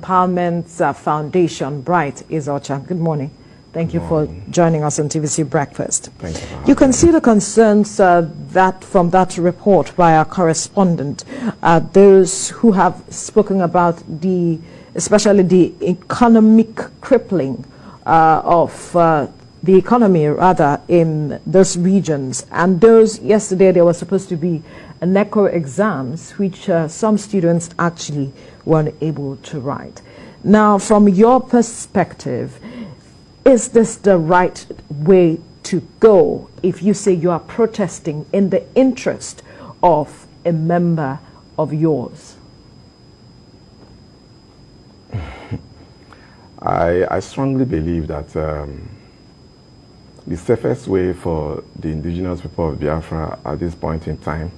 Empowerment Foundation, Bright Izocha. Good morning. Thank you for joining us on TVC Breakfast. Thank you. You can see the concerns that from that report by our correspondent, those who have spoken about especially the economic crippling of the economy rather in those regions, and those yesterday there was supposed to be NECO exams which some students actually weren't able to write. Now, from your perspective, is this the right way to go if you say you are protesting in the interest of a member of yours? I strongly believe that the safest way for the indigenous people of Biafra at this point in time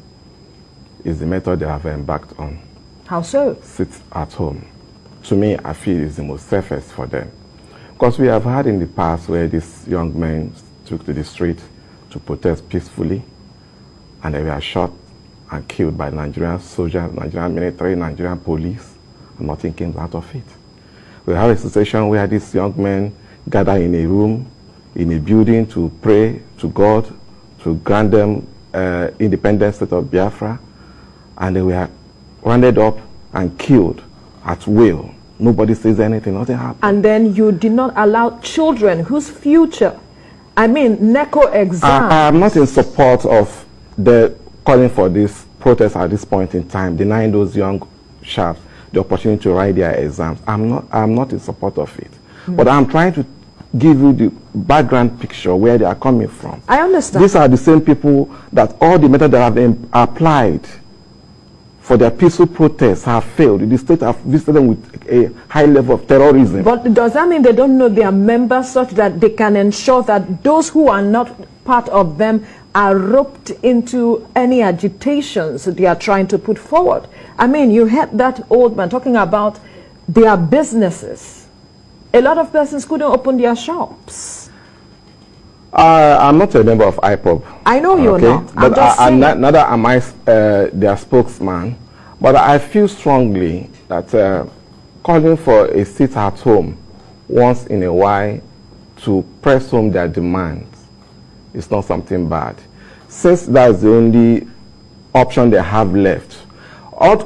is the method they have embarked on. How so? Sit at home. To me, I feel it's the most safest for them. Because we have had in the past where these young men took to the street to protest peacefully, and they were shot and killed by Nigerian soldiers, Nigerian military, Nigerian police, and nothing came out of it. We have a situation where these young men gather in a room, in a building to pray to God, to grant them independent state of Biafra, and they were rounded up and killed at will. Nobody says anything, nothing happened. And then you did not allow children whose future, I mean, NECO exams. I am not in support of the calling for this protest at this point in time, denying those young chaps the opportunity to write their exams. I'm not in support of it. But I'm trying to give you the background picture where they are coming from. I understand. These are the same people that all the methods that have been applied for their peaceful protests have failed. The state have visited them with a high level of terrorism. But does that mean they don't know their members such that they can ensure that those who are not part of them are roped into any agitations they are trying to put forward? I mean, you heard that old man talking about their businesses. A lot of persons couldn't open their shops. I'm not a member of IPOB. I know you're not. But neither am I their spokesman. But I feel strongly that calling for a sit at home once in a while to press home their demands is not something bad. Since that's the only option they have left.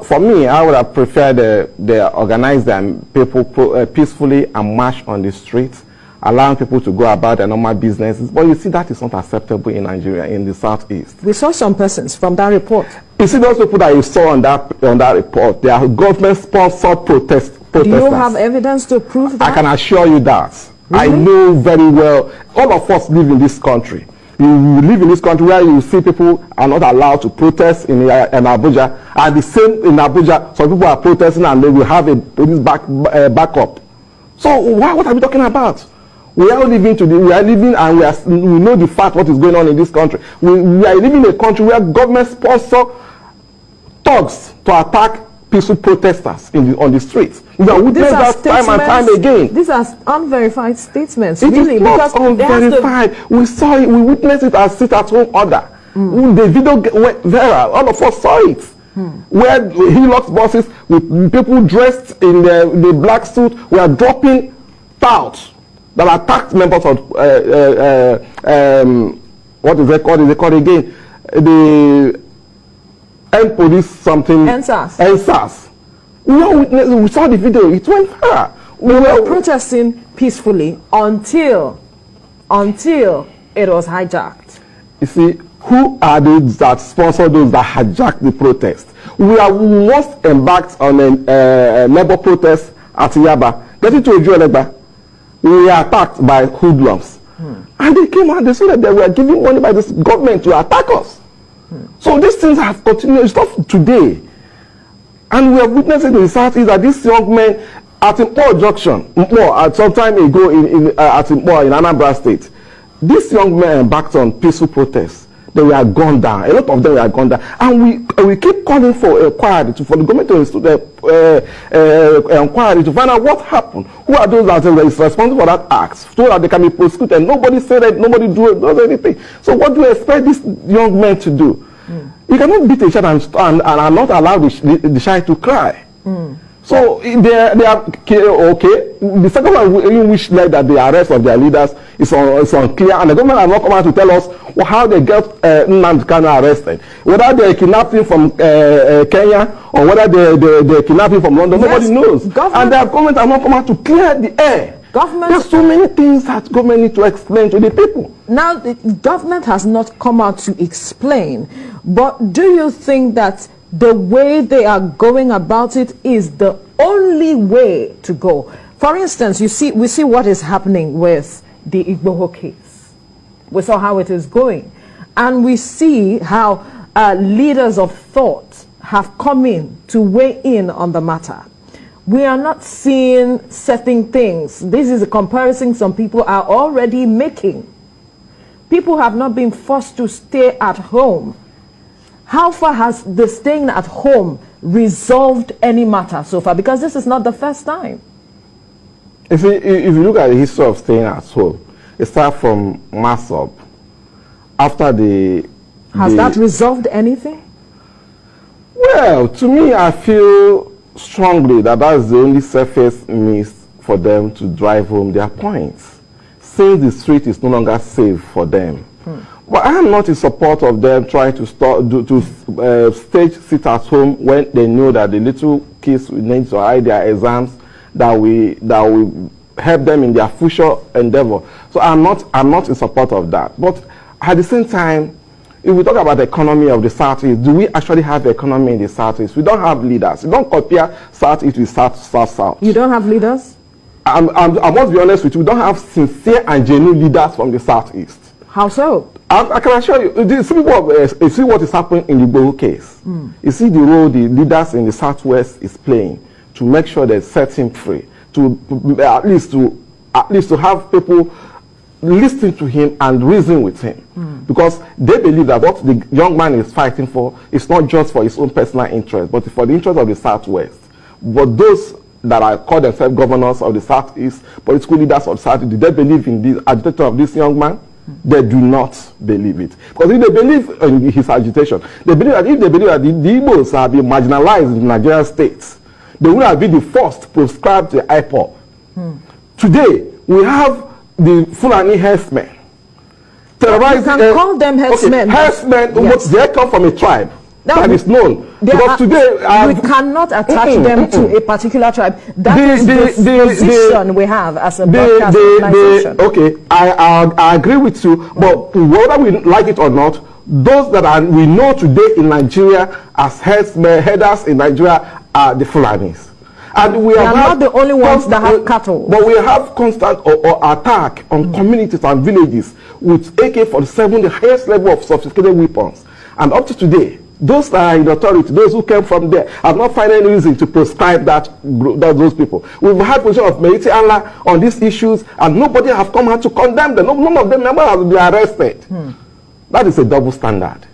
For me, I would have preferred they organize their people peacefully and march on the streets, allowing people to go about their normal businesses. But you see, that is not acceptable in Nigeria, in the southeast. We saw some persons from that report. You see, those people that you saw on that report, they are government-sponsored protesters. Do you have evidence to prove that? I can assure you that. Really? I know very well. All of us live in this country. You live in this country where you see people are not allowed to protest in Abuja, and the same in Abuja, some people are protesting and they will have a police backup. So what are we talking about? We are living and we know the fact what is going on in this country. We are living in a country where government sponsor thugs to attack peaceful protesters on the streets. We have witnessed that time and time again. These are unverified statements. It really, is not unverified. We saw it. We witnessed it as sit-at-home order. The video went viral. All of us saw it. Where Hilux buses with people dressed in the black suit were dropping touts that attacked members of what is it called? Is it called again? The End Police something. NSAS. We saw the video. It went viral. We were protesting peacefully until it was hijacked. You see, who are those that sponsor those that hijacked the protest? We are once embarked on a labor protest at Yaba. Getting to Ojuelegba, we were attacked by hoodlums. And they came out, they said that they were giving money by this government to attack us. So these things have continued. It's not today. And we have witnessed in the southeast that these young men at Impo Junction, some time ago at Impo in Anambra State, these young men embarked on peaceful protests. They were gunned down. A lot of them were gunned down. And we keep calling for inquiry for the government to inquiry to find out what happened. Who are those that are responsible for that act, so that they can be prosecuted. Nobody said that, nobody does anything. So what do you expect these young men to do? You cannot beat a child and not allow the child to cry. So they are okay. The second one in which led that the arrest of their leaders is unclear, and the government has not come out to tell us how they get Nnamdi Kanu arrested. Whether they kidnapped him from Kenya or whether they kidnapped him from London, nobody knows. And the government has not come out to clear the air. There's so many things that government need to explain to the people. Now, the government has not come out to explain, but do you think that the way they are going about it is the only way to go? For instance, we see what is happening with the IGBO case. We saw how it is going. And we see how leaders of thought have come in to weigh in on the matter. We are not seeing certain things. This is a comparison some people are already making. People have not been forced to stay at home. How far has the staying at home resolved any matter so far? Because this is not the first time. If you look at the history of staying at home, it starts from Masop. After Has that resolved anything? Well, to me, I feel strongly that that's the only safest means for them to drive home their points, since the street is no longer safe for them. But I am not in support of them trying to stage sit at home when they know that the little kids will need to hide their exams that will help them in their future endeavor. So I'm not in support of that. But at the same time, if we talk about the economy of the Southeast, do we actually have economy in the Southeast? We don't have leaders. We don't compare Southeast with South. You don't have leaders? I must be honest with you, we don't have sincere and genuine leaders from the Southeast. How so? I can assure you, see what is happening in the IGBO case. You see the role the leaders in the Southwest is playing to make sure they set him free, to at least to have people listen to him and reason with him, because they believe that what the young man is fighting for is not just for his own personal interest, but for the interest of the Southwest. But those that are called themselves governors of the Southeast, political leaders of the Southeast, do they believe in the agitation of this young man? They do not believe it. Because if they believe in his agitation, they believe that if they believe that the Igbos are being marginalized in Nigerian states, they will have been the first prescribed to IPOB. Today, we have the Fulani herdsmen. You can call them herdsmen. Okay, herdsmen, yes. They come from a tribe that is known. Because today, we cannot attach them to a particular tribe. That is the position we have as a broadcast organization. Okay, I agree with you, but whether we like it or not, those that we know today in Nigeria as headers in Nigeria are the Fulanis. And we are not the only ones that have cattle. But we have constant attack on communities and villages with AK-47, the highest level of sophisticated weapons. And up to today, those that are in authority, those who came from there, have not found any reason to prescribe those people. We've had position of Meiti Allah on these issues, and nobody have come out to condemn them. None of them never have been arrested. That is a double standard.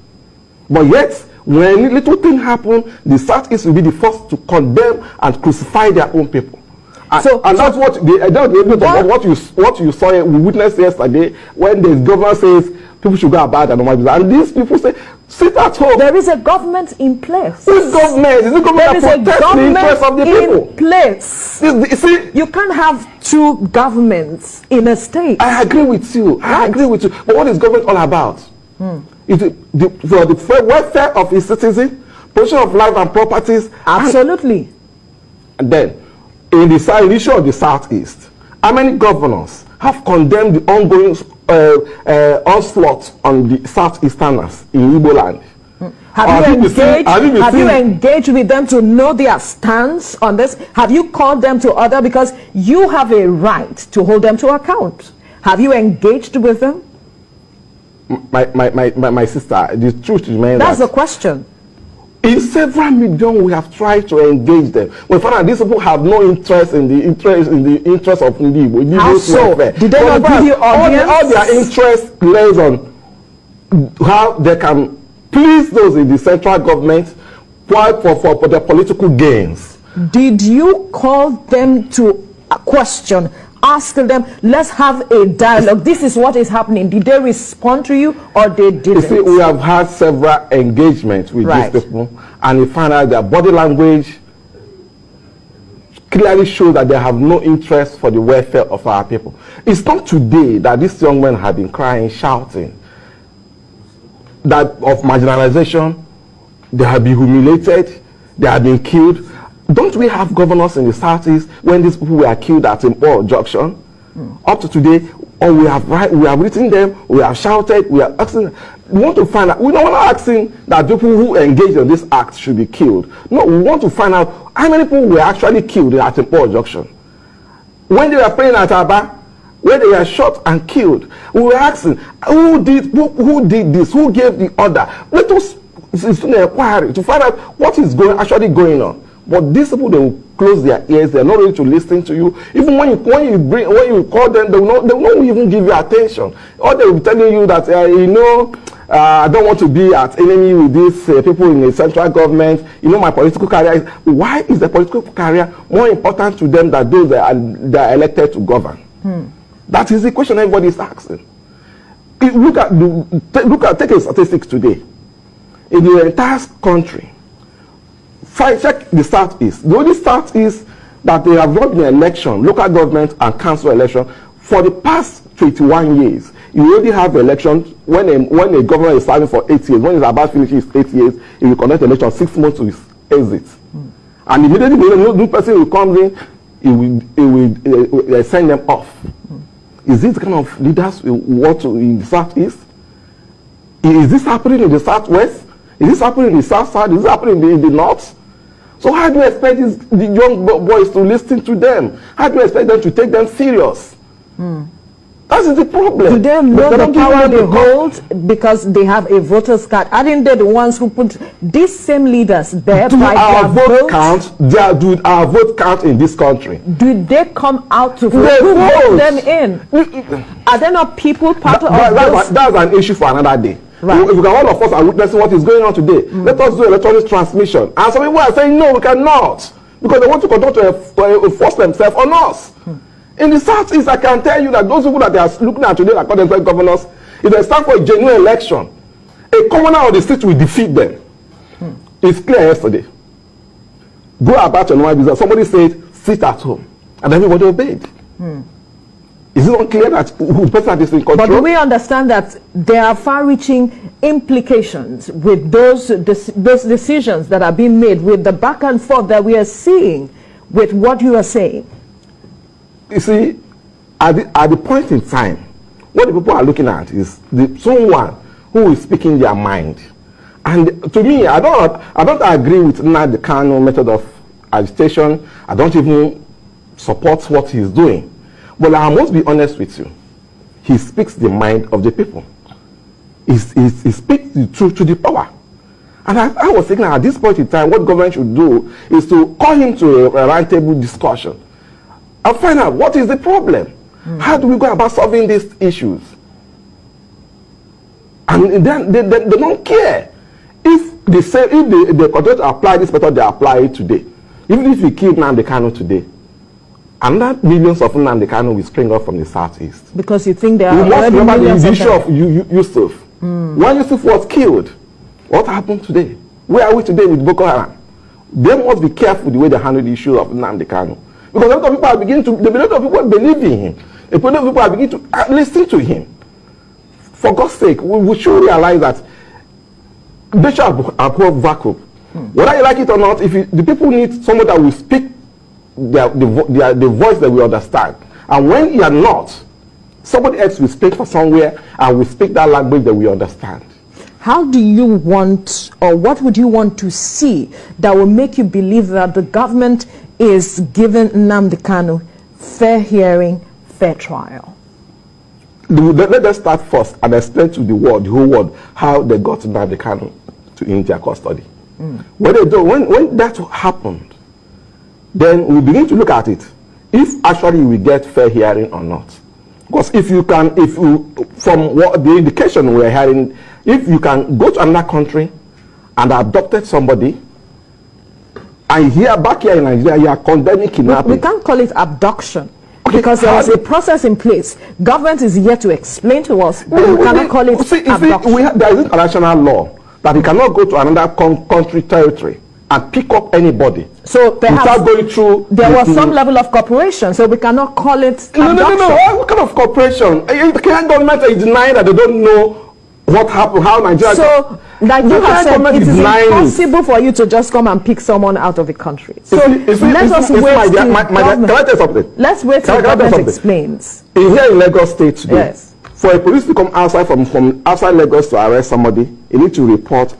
But yet, when little thing happen, the Southeast will be the first to condemn and crucify their own people. And that's what what you saw, we witnessed yesterday when the governor says people should go about and normal, and these people say, sit at home. There is a government in place. Which government? Is the government that protects the interests of the people? In place. You can't have two governments in a state. I agree with you. I agree with you. But what is government all about? For the welfare of its citizens, protection of life and properties. Absolutely. And then, in the issue of the Southeast, how many governors have condemned the ongoing onslaught on the Southeasterners in Igbo land? Have you engaged with them to know their stance on this? Have you called them to order? Because you have a right to hold them to account. Have you engaged with them? My sister, the truth remains that's the question. In several mediums, we have tried to engage them. We found that these people have no interest in the interest of Igbo. How so? Did they not give you audience? All their interest lays on how they can please those in the central government for their political gains. Did you call them to a question? Ask them, let's have a dialogue. This is what is happening. Did they respond to you or they didn't? You see, we have had several engagements with these people, and we find out their body language clearly shows that they have no interest for the welfare of our people. It's not today that these young men have been crying, shouting, that of marginalization, they have been humiliated, they have been killed. Don't we have governors in the Southeast when these people were killed at Impo Junction? Up to today, or we have written them, we have shouted, we are asking. We want to find out. We're not asking that people who engage in this act should be killed. No, we want to find out how many people were actually killed at Impo Junction. When they were praying at Aba, when they were shot and killed, we were asking who did this, who gave the order. Let us do an inquiry to find out what is actually going on. But these people, they will close their ears. They're not ready to listen to you. Even when you call them, they will not even give you attention. Or they will be telling you that I don't want to be at enemy with these people in the central government. My political career is. Why is the political career more important to them than those that are elected to govern? That is the question everybody is asking. Take a statistics today. In the entire country, check the Southeast. The only Southeast that they have not been election, local government and council election for the past 21 years. You already have elections when a governor is serving for 8 years. When he's about finishing his 8 years, he will conduct election 6 months to his exit. And immediately the new person will come in, he will send them off. Is this the kind of leaders we want in the Southeast? Is this happening in the Southwest? Is this happening in the South Side? Is this happening in the North? So how do you expect the young boys to listen to them? How do you expect them to take them serious? That is the problem. Do they know the power they hold because they have a voter's card? Aren't they the ones who put these same leaders there by our their vote count? Do our vote count in this country? Do they come out to vote? Who vote them in? Are there not people part of those? That's an issue for another day. Right. If all of us are witnessing what is going on today, let us do electronic transmission. And some people are saying, no, we cannot. Because they want to continue to force themselves on us. In the Southeast, I can tell you that those people that they are looking at today, like themselves governors, if they stand for a genuine election, a commoner of the state will defeat them. It's clear yesterday. Go about your normal business. Somebody said, sit at home. And everybody obeyed. Is it not clear that who person is in control? But do we understand that there are far-reaching implications with those decisions that are being made, with the back and forth that we are seeing with what you are saying? You see, at the point in time, what the people are looking at is someone who is speaking their mind. And to me, I don't agree with Nnamdi Kanu method of agitation. I don't even support what he's doing. But I must be honest with you. He speaks the mind of the people. He speaks the truth to the power. And I was thinking at this point in time, what government should do is to call him to a roundtable discussion and find out what is the problem. How do we go about solving these issues? And then they don't care. If they continue to apply this method they apply it today, even if we kill Nnamdi Kanu today, another millions of Nnamdi Kanu will spring up from the Southeast. Because you think there are we must remember the issue of Yusuf. When Yusuf was killed, what happened today? Where are we today with Boko Haram? They must be careful the way they handle the issue of Nnamdi Kanu. Because a lot of people are beginning to, a lot of people believe in him. A lot of people are beginning to listen to him. For God's sake, we should realize that they should approve vacuum. Whether you like it or not, the people need someone that will speak the voice that we understand. And when you are not, somebody else will speak for somewhere and will speak that language that we understand. How do you want, or what would you want to see that will make you believe that the government is giving Nnamdi Kanu fair hearing, fair trial? Let us start first and explain to the whole world, how they got Nnamdi Kanu in their custody. When that happened, then we begin to look at it. If actually we get fair hearing or not. Because from what the indication we're hearing, if you can go to another country and adopted somebody, and back here in Nigeria, you are condemning kidnapping. We can't call it abduction. Okay, because there was a process in place. Government is here to explain to us, but we cannot call it abduction. There is international law that you cannot go to another country territory and pick up anybody. So perhaps without going through. There was some level of cooperation, so we cannot call it. No. What kind of cooperation? The Kenyan government is denying that they don't know what happened, how Nigeria. So, like you have said, it is impossible for you to just come and pick someone out of the country. So let us wait till government. Can I tell you something? Let's wait till government explains. Here in Lagos State today, yes. For a police to come outside from outside Lagos to arrest somebody, you need to report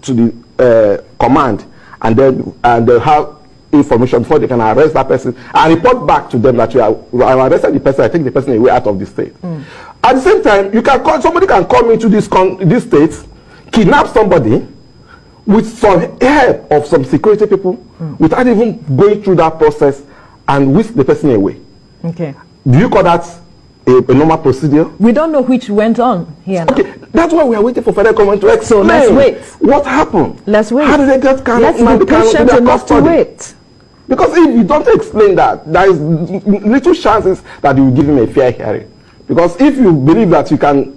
to the command, and then they'll have information before they can arrest that person and report back to them that you are arrested the person. I take the person away out of the state. At the same time, you can call somebody can come into this state, kidnap somebody with some help of some security people without even going through that process and whisk the person away. Okay. Do you call that a normal procedure? We don't know which went on here now. Okay, that's why we are waiting for federal government to explain. So let's wait. What happened? Let's wait. How did they get Let's be patient enough to wait. Because if you don't explain that, there is little chances that you will give him a fair hearing. Because if you believe that you can...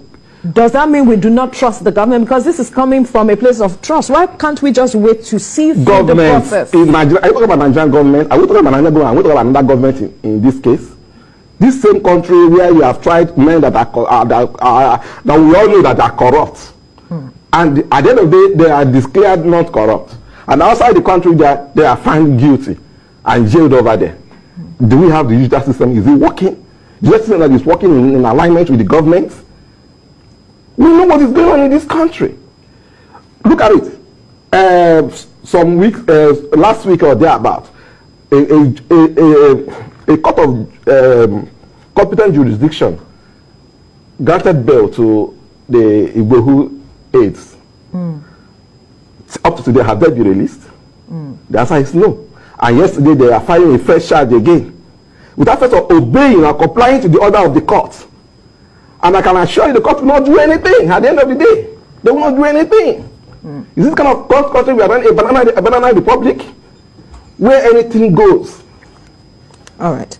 Does that mean we do not trust the government? Because this is coming from a place of trust. Why can't we just wait to see through the process? In Nigeria, are you talking about Nigerian government? Are we talking about Nigerian government? Are we talking about another government in this case? This same country where you have tried men that that we all know that are corrupt. And at the end of the day, they are declared not corrupt. And outside the country, they are found guilty and jailed over there. Do we have the judicial system? Is it working? The judicial system that is working in alignment with the government? We know what is going on in this country. Look at it. Some weeks, last week or thereabout, a court of competent jurisdiction granted bail to the IGBO aides. Up to today, have they been released? The answer is no. And yesterday, they are filing a fresh charge again, without first of obeying or complying to the order of the court. And I can assure you, the court will not do anything at the end of the day. They will not do anything. Is this kind of country we are running a banana republic where anything goes? All right.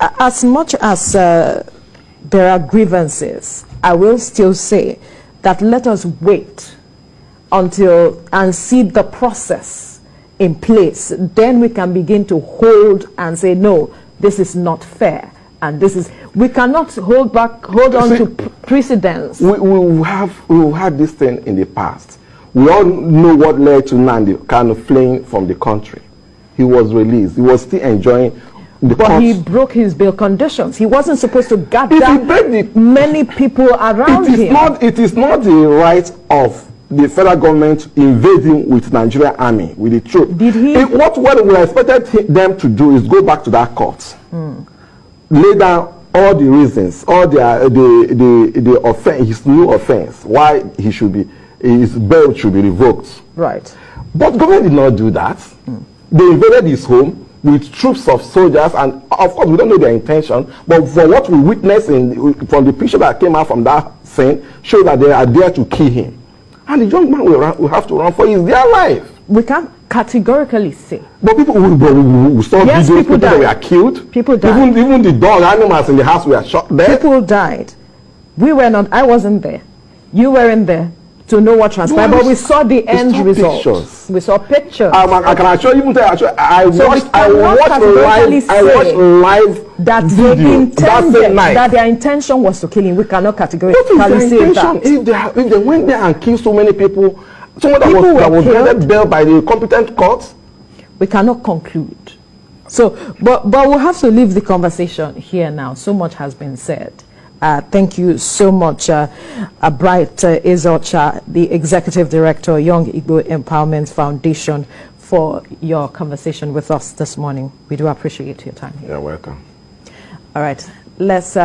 As much as there are grievances, I will still say that let us wait until and see the process in place. Then we can begin to hold and say, no, this is not fair. And this is, we cannot hold on to precedents. We have had this thing in the past. We all know what led to Nnamdi Kanu fleeing from the country. He was released. He was still enjoying the But he broke his bail conditions. He wasn't supposed to gather many people around him. It is not the right of the federal government invading with Nigerian army, with the troops. Did he? What we expected them to do is go back to that court, lay down all the reasons, all the offense, his new offense, why his bail should be revoked. Right. But government did not do that. They invaded his home with troops of soldiers, and of course we don't know their intention, but for what we witnessed from the picture that came out from that scene, show that they are there to kill him. And the young man will have to run for his dear life. We can't categorically say. But people who saw videos, people that were killed. People died. Even the dog animals in the house were shot dead. People died. We were not, I wasn't there. You weren't there to know what transpired, but we saw the end result. Pictures. We saw pictures. I can assure you, I watched live that they intended, that their intention was to kill him. We cannot categorically say that. If they went there and killed so many people, someone that was granted bail by the competent courts, we cannot conclude. So, but we'll have to leave the conversation here now. So much has been said. Thank you so much, Bright Ezocha, the Executive Director, Young Igbo Empowerment Foundation, for your conversation with us this morning. We do appreciate your time here. You're welcome. All right, let's...